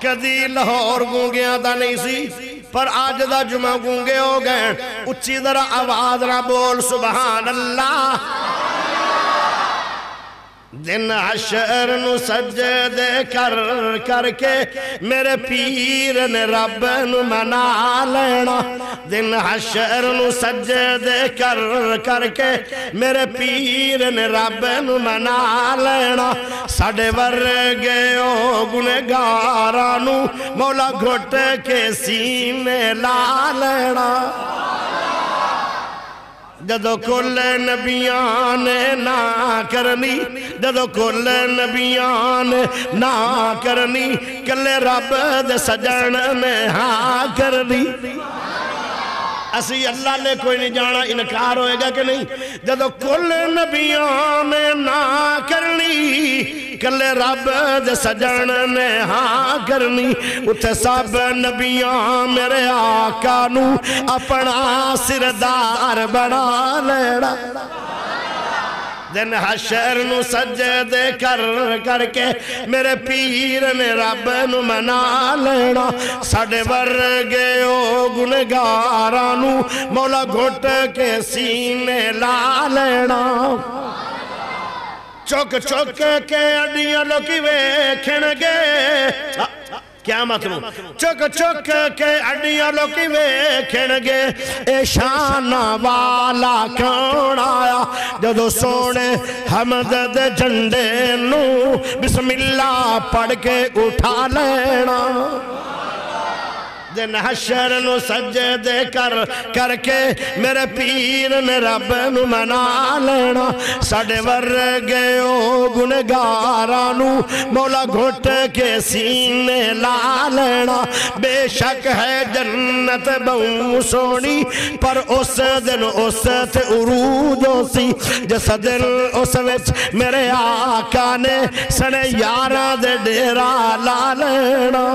کدی لاہور گونگیاں دا نہیں سی پر آج دا جمعہ گونگے ہو گئے اچھی ذرا آواز نہ بول سبحان اللہ دن حشر نو سجدے کر کے میرے پیر نے رب نو منا لینا دن حشر نو سجدے کر کے میرے پیر نے رب نو منا لینا ساڑے ورگے او گنہگارانو مولا گھٹ کے سینے لا لینا جدو کل نبیان نہ کرنی جدو کل نبیان نہ کرنی کلے رب دے سجن نے ہاں کرنی اسی اللہ لے کوئی نہیں جانا انکار ہوئے گا کہ نہیں جدو کل نبیان نہ کرنی کلے رب دے سجن نے ہاں کرنی اتھے سب نبیان میرے آقا نو اپنا سردار بنا لینا دن حشر نو سجدے کر کے میرے پیر نے رب نو منا لینا ساڑے ورگے او گنہگارانو مولا گھٹ کے سینے لا لینا چوک کے اڈیاں لوکی ویکھن گے کیا مطلب چوک کے اڈیاں لوکی ویکھن گے اے شانہ والا کون آیا جدو سونے حمد دے جھنڈے نو بسم اللہ پڑھ کے اٹھا لینا دن حشر نو سجدے کر کے میرے پیر نے رب نو منا لینا ساڑے ورگے او گنہگارانو مولا گھٹ کے سینے لا لینا بے شک ہے جنت بہوں سونی پر اس دن اس تے عروج ہو سی جس دن اس وچ میرے آقا نے سنے یارہ دے ڈیرہ لا لینا